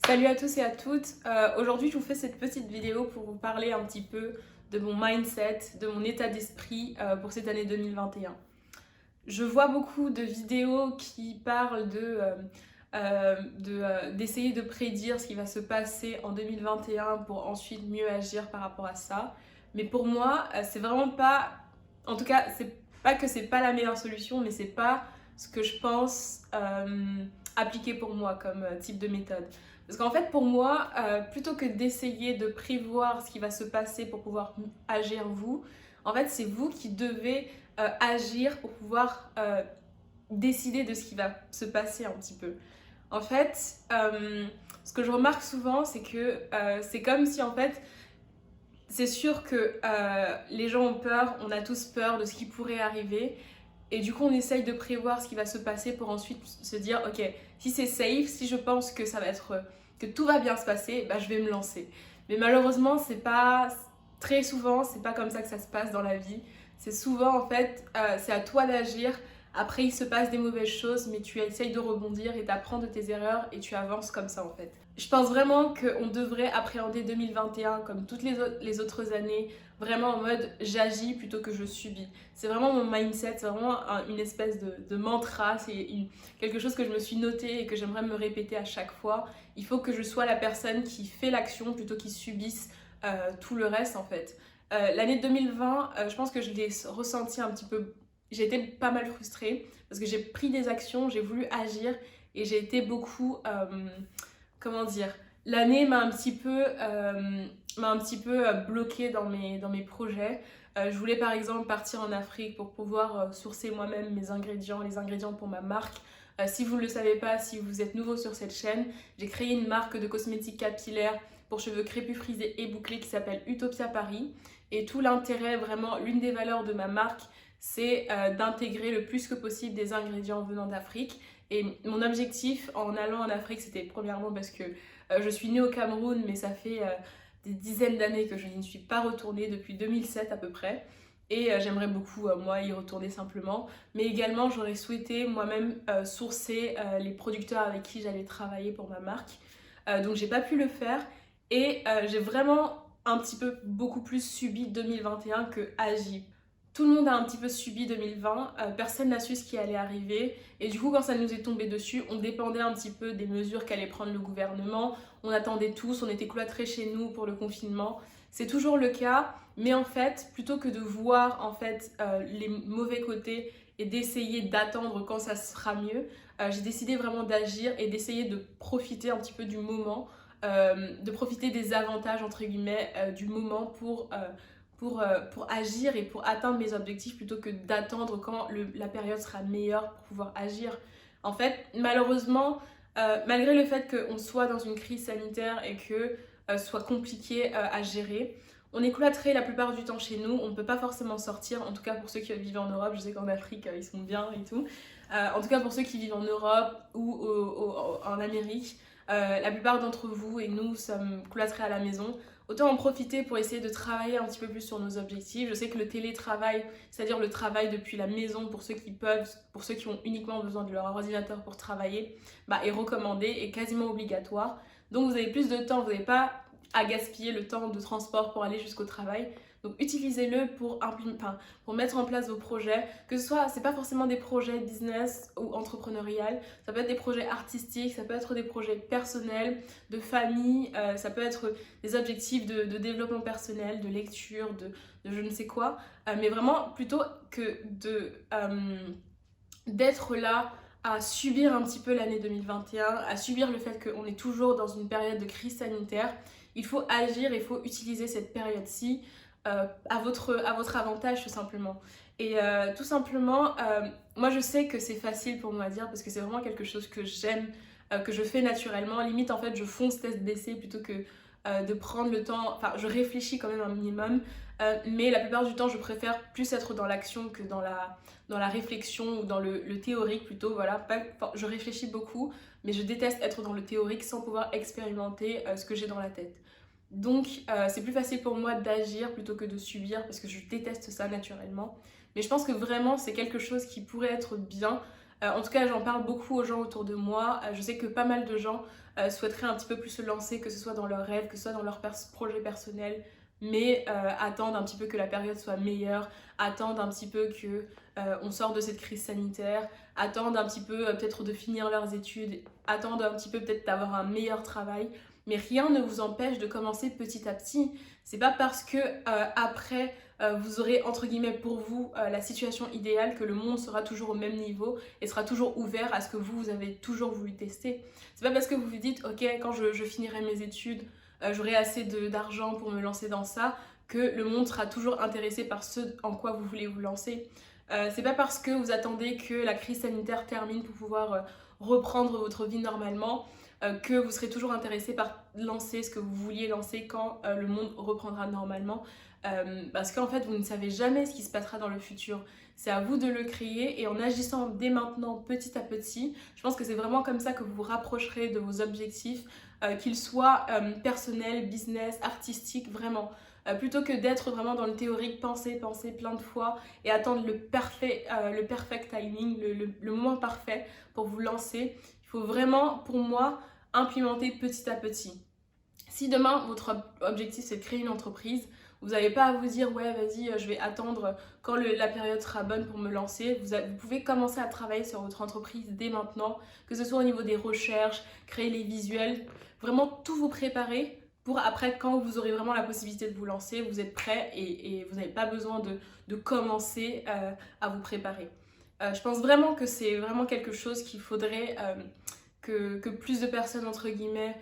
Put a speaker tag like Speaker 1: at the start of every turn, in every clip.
Speaker 1: Salut à tous et à toutes. Aujourd'hui, je vous fais cette petite vidéo pour vous parler un petit peu de mon mindset, de mon état d'esprit pour cette année 2021. Je vois beaucoup de vidéos qui parlent d'essayer de prédire ce qui va se passer en 2021 pour ensuite mieux agir par rapport à ça. Mais pour moi, c'est vraiment pas... En tout cas, c'est pas que c'est pas la meilleure solution, mais c'est pas ce que je pense appliquer pour moi comme type de méthode. Parce qu'en fait, pour moi, plutôt que d'essayer de prévoir ce qui va se passer pour pouvoir agir vous, en fait, c'est vous qui devez agir pour pouvoir décider de ce qui va se passer un petit peu. En fait, ce que je remarque souvent, c'est que c'est comme si en fait, c'est sûr que les gens ont peur, on a tous peur de ce qui pourrait arriver. Et du coup, on essaye de prévoir ce qui va se passer pour ensuite se dire, ok, si c'est safe, si je pense que ça va être, que tout va bien se passer, bah, je vais me lancer. Mais malheureusement, c'est pas très souvent, c'est pas comme ça que ça se passe dans la vie. C'est souvent en fait, c'est à toi d'agir. Après, il se passe des mauvaises choses, mais tu essayes de rebondir et d'apprendre de tes erreurs et tu avances comme ça en fait. Je pense vraiment qu'on devrait appréhender 2021 comme toutes les autres années, vraiment en mode j'agis plutôt que je subis. C'est vraiment mon mindset, c'est vraiment une espèce de mantra, c'est quelque chose que je me suis noté et que j'aimerais me répéter à chaque fois. Il faut que je sois la personne qui fait l'action plutôt qui subisse tout le reste en fait. L'année 2020, je pense que je l'ai ressenti un petit peu, j'ai été pas mal frustrée parce que j'ai pris des actions, j'ai voulu agir et j'ai été beaucoup, comment dire, l'année m'a un petit peu bloquée dans mes projets. Je voulais par exemple partir en Afrique pour pouvoir sourcer moi-même mes ingrédients, les ingrédients pour ma marque. Si vous ne le savez pas, si vous êtes nouveau sur cette chaîne, j'ai créé une marque de cosmétiques capillaires pour cheveux crépus, frisés et bouclés qui s'appelle Utopia Paris. Et tout l'intérêt, vraiment, l'une des valeurs de ma marque, c'est d'intégrer le plus que possible des ingrédients venant d'Afrique. Et mon objectif en allant en Afrique, c'était premièrement parce que je suis née au Cameroun, mais ça fait des dizaines d'années que je n'y suis pas retournée, depuis 2007 à peu près. Et j'aimerais beaucoup, moi, y retourner simplement. Mais également, j'aurais souhaité moi-même sourcer les producteurs avec qui j'allais travailler pour ma marque. Donc, j'ai pas pu le faire. Et j'ai vraiment un petit peu beaucoup plus subi 2021 que agi. Tout le monde a un petit peu subi 2020, personne n'a su ce qui allait arriver et du coup quand ça nous est tombé dessus, on dépendait un petit peu des mesures qu'allait prendre le gouvernement, on attendait tous, on était cloîtrés chez nous pour le confinement. C'est toujours le cas, mais en fait, plutôt que de voir en fait les mauvais côtés et d'essayer d'attendre quand ça sera mieux, j'ai décidé vraiment d'agir et d'essayer de profiter un petit peu du moment, de profiter des avantages entre guillemets du moment pour agir et pour atteindre mes objectifs plutôt que d'attendre quand la période sera meilleure pour pouvoir agir. En fait, malheureusement, malgré le fait qu'on soit dans une crise sanitaire et que ce soit compliqué à gérer, on est cloîtré la plupart du temps chez nous, on ne peut pas forcément sortir, en tout cas pour ceux qui vivent en Europe, je sais qu'en Afrique ils sont bien et tout. En tout cas pour ceux qui vivent en Europe ou en Amérique, la plupart d'entre vous et nous sommes cloîtrés à la maison. Autant en profiter pour essayer de travailler un petit peu plus sur nos objectifs. Je sais que le télétravail, c'est-à-dire le travail depuis la maison pour ceux qui peuvent, pour ceux qui ont uniquement besoin de leur ordinateur pour travailler, bah, est recommandé et quasiment obligatoire. Donc vous avez plus de temps, vous n'avez pas à gaspiller le temps de transport pour aller jusqu'au travail. Donc utilisez-le pour mettre en place vos projets, que ce soit, c'est pas forcément des projets business ou entrepreneurial, ça peut être des projets artistiques, ça peut être des projets personnels, de famille, ça peut être des objectifs de développement personnel, de lecture, de je ne sais quoi, mais vraiment plutôt que d'être là à subir un petit peu l'année 2021, à subir le fait qu'on est toujours dans une période de crise sanitaire. Il faut agir, il faut utiliser cette période-ci à votre avantage tout simplement. Et tout simplement, moi je sais que c'est facile pour moi à dire parce que c'est vraiment quelque chose que j'aime, que je fais naturellement. Limite en fait je fonce tête baissée plutôt que de prendre le temps, enfin je réfléchis quand même un minimum, mais la plupart du temps je préfère plus être dans l'action que dans la réflexion ou dans le théorique plutôt, voilà. Je réfléchis beaucoup, mais je déteste être dans le théorique sans pouvoir expérimenter ce que j'ai dans la tête. Donc c'est plus facile pour moi d'agir plutôt que de subir parce que je déteste ça naturellement. Mais je pense que vraiment c'est quelque chose qui pourrait être bien En tout cas, j'en parle beaucoup aux gens autour de moi. Je sais que pas mal de gens souhaiteraient un petit peu plus se lancer, que ce soit dans leurs rêves, que ce soit dans leurs projets personnels, mais attendent un petit peu que la période soit meilleure, attendent un petit peu que on sorte de cette crise sanitaire, attendent un petit peu peut-être de finir leurs études, attendent un petit peu peut-être d'avoir un meilleur travail, mais rien ne vous empêche de commencer petit à petit. C'est pas parce que après vous aurez entre guillemets pour vous la situation idéale que le monde sera toujours au même niveau et sera toujours ouvert à ce que vous avez toujours voulu tester. C'est pas parce que vous vous dites ok, quand je finirai mes études j'aurai assez d'argent pour me lancer dans ça que le monde sera toujours intéressé par ce en quoi vous voulez vous lancer. C'est pas parce que vous attendez que la crise sanitaire termine pour pouvoir reprendre votre vie normalement que vous serez toujours intéressé par lancer ce que vous vouliez lancer quand le monde reprendra normalement. Parce qu'en fait, vous ne savez jamais ce qui se passera dans le futur. C'est à vous de le créer et en agissant dès maintenant, petit à petit, je pense que c'est vraiment comme ça que vous vous rapprocherez de vos objectifs, qu'ils soient personnels, business, artistiques, vraiment. Plutôt que d'être vraiment dans le théorique, penser plein de fois et attendre le perfect timing, le moment parfait pour vous lancer. Il faut vraiment, pour moi, implémenter petit à petit. Si demain, votre objectif, c'est de créer une entreprise, vous n'avez pas à vous dire, ouais, vas-y, je vais attendre quand la période sera bonne pour me lancer. Vous pouvez commencer à travailler sur votre entreprise dès maintenant, que ce soit au niveau des recherches, créer les visuels, vraiment tout vous préparer pour après, quand vous aurez vraiment la possibilité de vous lancer, vous êtes prêt et vous n'avez pas besoin de commencer à vous préparer. Je pense vraiment que c'est vraiment quelque chose qu'il faudrait que plus de personnes, entre guillemets,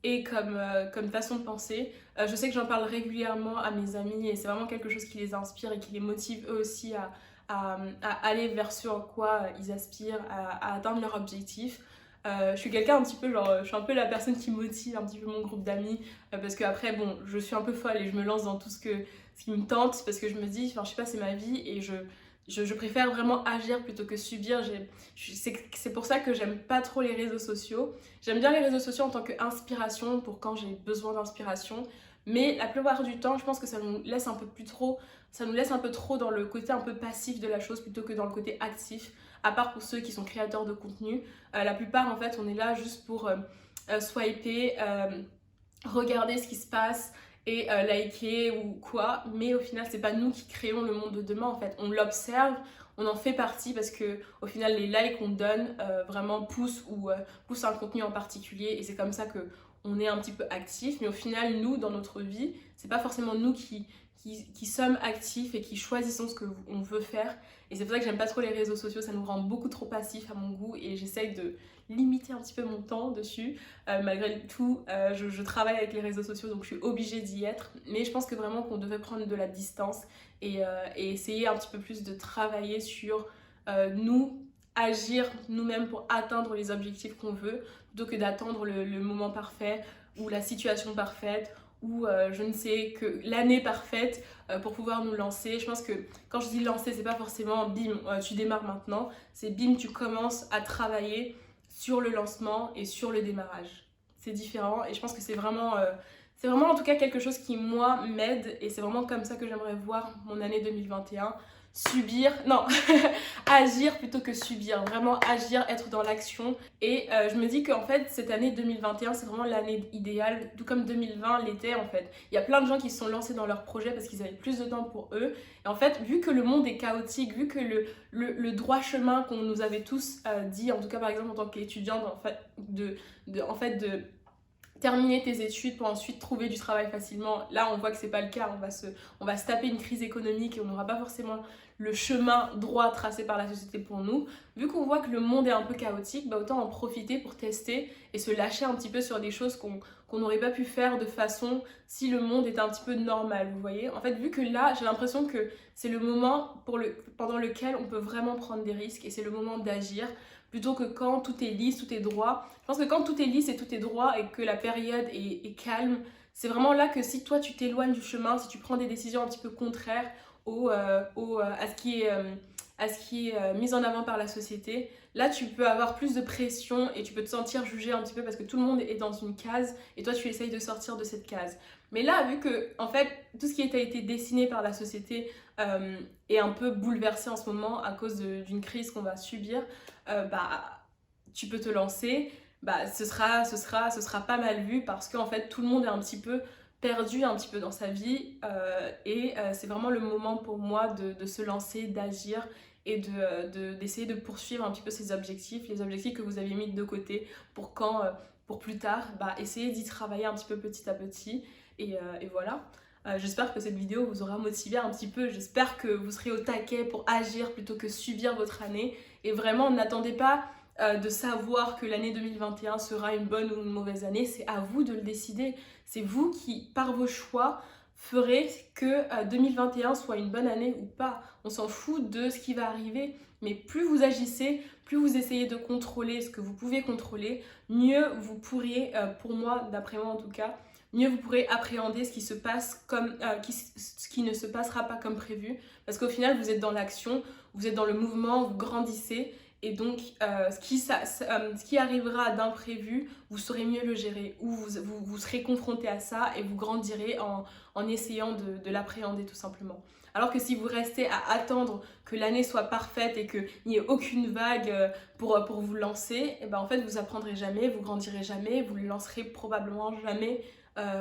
Speaker 1: aient comme façon de penser. Je sais que j'en parle régulièrement à mes amis et c'est vraiment quelque chose qui les inspire et qui les motive eux aussi à aller vers ce en quoi ils aspirent, à atteindre leur objectif. Je suis quelqu'un un petit peu genre, je suis un peu la personne qui motive un petit peu mon groupe d'amis parce que après bon, je suis un peu folle et je me lance dans tout ce qui me tente parce que je me dis, enfin je sais pas, c'est ma vie et je préfère vraiment agir plutôt que subir. C'est pour ça que j'aime pas trop les réseaux sociaux. J'aime bien les réseaux sociaux en tant qu'inspiration pour quand j'ai besoin d'inspiration. Mais la plupart du temps, je pense que ça nous laisse un peu trop dans le côté un peu passif de la chose plutôt que dans le côté actif. À part pour ceux qui sont créateurs de contenu. La plupart, en fait, on est là juste pour swiper, regarder ce qui se passe et liker ou quoi, mais au final c'est pas nous qui créons le monde de demain en fait, on l'observe, on en fait partie parce que au final les likes qu'on donne vraiment poussent poussent un contenu en particulier et c'est comme ça que on est un petit peu actif, mais au final nous dans notre vie c'est pas forcément nous qui sommes actifs et qui choisissons ce qu'on veut faire et c'est pour ça que j'aime pas trop les réseaux sociaux, ça nous rend beaucoup trop passifs à mon goût et j'essaye de limiter un petit peu mon temps dessus. Malgré tout, je travaille avec les réseaux sociaux donc je suis obligée d'y être. Mais je pense que vraiment qu'on devait prendre de la distance et essayer un petit peu plus de travailler sur nous, agir nous-mêmes pour atteindre les objectifs qu'on veut plutôt que d'attendre le moment parfait ou la situation parfaite ou je ne sais que l'année parfaite pour pouvoir nous lancer. Je pense que quand je dis lancer, c'est pas forcément bim, tu démarres maintenant, c'est bim, tu commences à travailler sur le lancement et sur le démarrage. C'est différent et je pense que c'est vraiment en tout cas quelque chose qui moi m'aide et c'est vraiment comme ça que j'aimerais voir mon année 2021. Subir, non, agir plutôt que subir, vraiment agir, être dans l'action et je me dis qu'en fait cette année 2021 c'est vraiment l'année idéale, tout comme 2020 l'était en fait. Il y a plein de gens qui se sont lancés dans leurs projets parce qu'ils avaient plus de temps pour eux et en fait vu que le monde est chaotique, vu que le droit chemin qu'on nous avait tous dit, en tout cas par exemple en tant qu'étudiante de terminer tes études pour ensuite trouver du travail facilement. Là, on voit que c'est pas le cas. On va se taper une crise économique et on n'aura pas forcément le chemin droit tracé par la société pour nous. Vu qu'on voit que le monde est un peu chaotique, bah autant en profiter pour tester et se lâcher un petit peu sur des choses qu'on n'aurait pas pu faire de façon si le monde était un petit peu normal, vous voyez. En fait, vu que là, j'ai l'impression que c'est le moment pendant lequel on peut vraiment prendre des risques et c'est le moment d'agir plutôt que quand tout est lisse, tout est droit. Je pense que quand tout est lisse et tout est droit et que la période est calme, c'est vraiment là que si toi tu t'éloignes du chemin, si tu prends des décisions un petit peu contraires à à ce qui est mis en avant par la société, là tu peux avoir plus de pression et tu peux te sentir jugé un petit peu parce que tout le monde est dans une case et toi tu essayes de sortir de cette case. Mais là, vu que en fait tout ce qui a été dessiné par la société est un peu bouleversé en ce moment à cause d'une crise qu'on va subir, tu peux te lancer, ce sera pas mal vu parce qu'en fait tout le monde est un petit peu perdu un petit peu dans sa vie c'est vraiment le moment pour moi de se lancer, d'agir et d'essayer de poursuivre un petit peu ces objectifs, les objectifs que vous avez mis de côté pour pour plus tard, essayer d'y travailler un petit peu petit à petit et voilà. J'espère que cette vidéo vous aura motivé un petit peu, j'espère que vous serez au taquet pour agir plutôt que subir votre année et vraiment n'attendez pas de savoir que l'année 2021 sera une bonne ou une mauvaise année, c'est à vous de le décider. C'est vous qui, par vos choix, ferez que 2021 soit une bonne année ou pas. On s'en fout de ce qui va arriver, mais plus vous agissez, plus vous essayez de contrôler ce que vous pouvez contrôler, mieux vous pourriez, pour moi, d'après moi en tout cas, mieux vous pourrez appréhender ce qui se passe ce qui ne se passera pas comme prévu. Parce qu'au final, vous êtes dans l'action, vous êtes dans le mouvement, vous grandissez. Et donc, ce qui arrivera d'imprévu, vous saurez mieux le gérer ou vous serez confronté à ça et vous grandirez en essayant de l'appréhender tout simplement. Alors que si vous restez à attendre que l'année soit parfaite et qu'il n'y ait aucune vague pour vous lancer, et en fait, vous apprendrez jamais, vous grandirez jamais, vous ne lancerez probablement jamais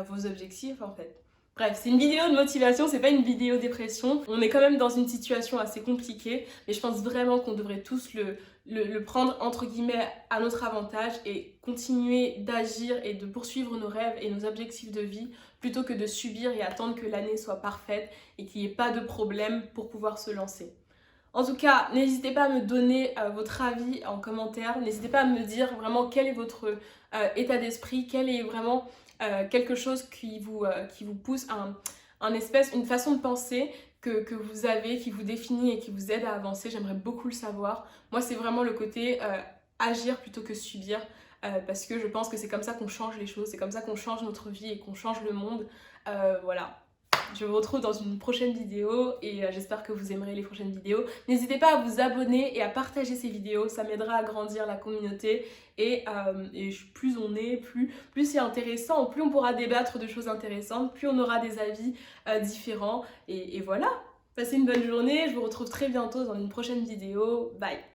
Speaker 1: vos objectifs en fait. Bref, c'est une vidéo de motivation, c'est pas une vidéo dépression. On est quand même dans une situation assez compliquée, mais je pense vraiment qu'on devrait tous le prendre entre guillemets à notre avantage et continuer d'agir et de poursuivre nos rêves et nos objectifs de vie plutôt que de subir et attendre que l'année soit parfaite et qu'il n'y ait pas de problème pour pouvoir se lancer. En tout cas, n'hésitez pas à me donner votre avis en commentaire, n'hésitez pas à me dire vraiment quel est votre état d'esprit, quel est vraiment quelque chose qui vous pousse une façon de penser que vous avez, qui vous définit et qui vous aide à avancer. J'aimerais beaucoup le savoir. Moi, c'est vraiment le côté agir plutôt que subir parce que je pense que c'est comme ça qu'on change les choses, c'est comme ça qu'on change notre vie et qu'on change le monde. Voilà. Je vous retrouve dans une prochaine vidéo et j'espère que vous aimerez les prochaines vidéos. N'hésitez pas à vous abonner et à partager ces vidéos, ça m'aidera à grandir la communauté et plus on est, plus c'est intéressant, plus on pourra débattre de choses intéressantes, plus on aura des avis différents et voilà. Passez une bonne journée, je vous retrouve très bientôt dans une prochaine vidéo. Bye!